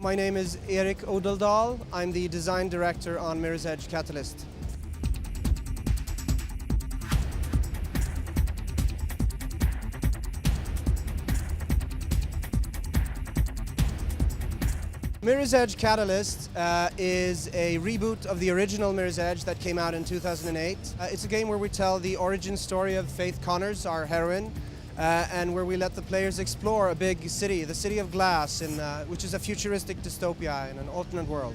My name is Erik Odeldal. I'm the design director on Mirror's Edge Catalyst. Mirror's Edge Catalyst is a reboot of the original Mirror's Edge that came out in 2008. It's a game where we tell the origin story of Faith Connors, our heroine, and where we let the players explore a big city, the City of Glass, which is a futuristic dystopia in an alternate world.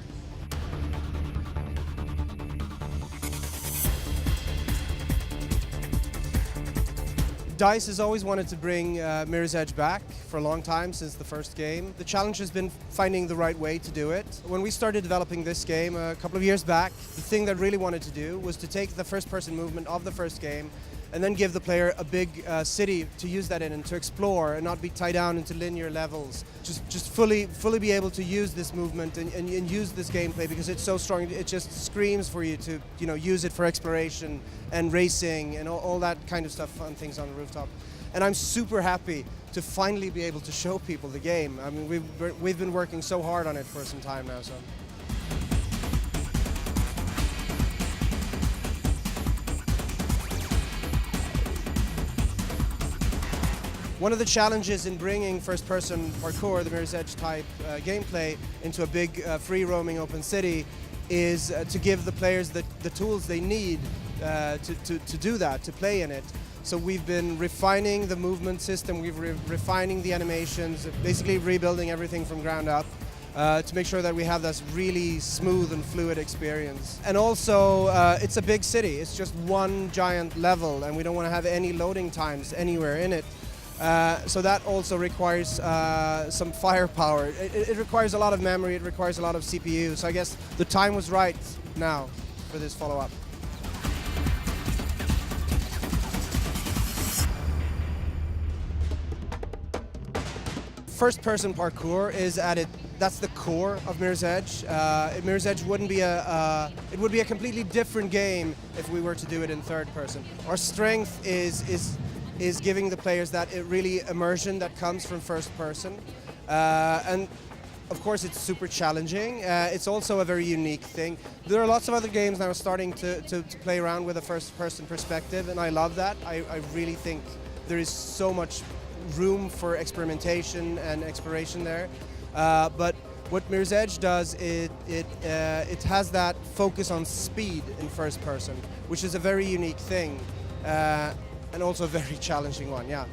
DICE has always wanted to bring Mirror's Edge back for a long time, since the first game. The challenge has been finding the right way to do it. When we started developing this game a couple of years back, the thing that really wanted to do was to take the first-person movement of the first game and then give the player a big city to use that in and to explore and not be tied down into linear levels. Just fully be able to use this movement and use this gameplay, because it's so strong. It just screams for you to use it for exploration and racing and all that kind of stuff, fun things on the rooftop. And I'm super happy to finally be able to show people the game. I mean, we've been working so hard on it for some time now. So. One of the challenges in bringing first-person parkour, the Mirror's Edge type gameplay, into a big free-roaming open city is to give the players the tools they need to do that, to play in it. So we've been refining the movement system, refining the animations, basically rebuilding everything from ground up to make sure that we have this really smooth and fluid experience. And also, it's a big city. It's just one giant level, and we don't want to have any loading times anywhere in it. So that also requires some firepower. It requires a lot of memory, it requires a lot of CPU, so I guess the time was right now for this follow-up. First-person parkour is that's the core of Mirror's Edge. Mirror's Edge wouldn't be it would be a completely different game if we were to do it in third person. Our strength is giving the players that really immersion that comes from first person. And of course it's super challenging. It's also a very unique thing. There are lots of other games now starting to play around with a first person perspective, and I love that. I really think there is so much room for experimentation and exploration there. But what Mirror's Edge does, it has that focus on speed in first person, which is a very unique thing. And also a very challenging one, yeah.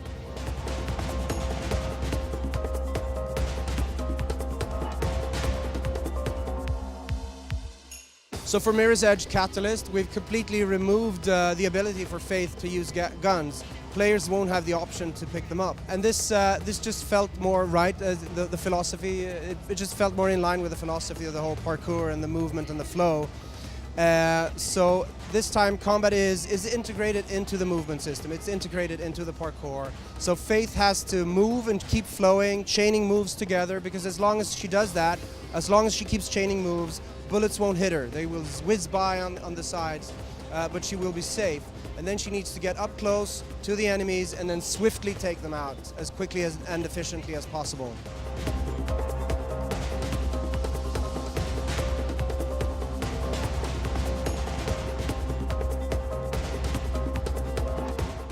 So for Mirror's Edge Catalyst, we've completely removed the ability for Faith to use guns. Players won't have the option to pick them up. And this just felt more right, the philosophy, it just felt more in line with the philosophy of the whole parkour and the movement and the flow. So this time combat is integrated into the movement system, it's integrated into the parkour. So Faith has to move and keep flowing, chaining moves together, because as long as she does that, as long as she keeps chaining moves, bullets won't hit her. They will whiz by on the sides, but she will be safe. And then she needs to get up close to the enemies and then swiftly take them out as quickly and efficiently as possible.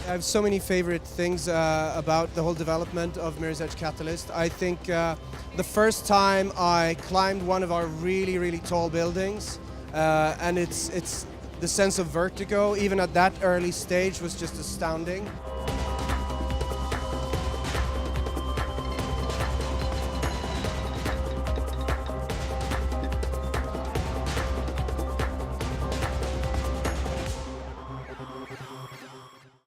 I have so many favorite things about the whole development of Mirror's Edge Catalyst. I think the first time I climbed one of our really tall buildings, and it's the sense of vertigo, even at that early stage, was just astounding.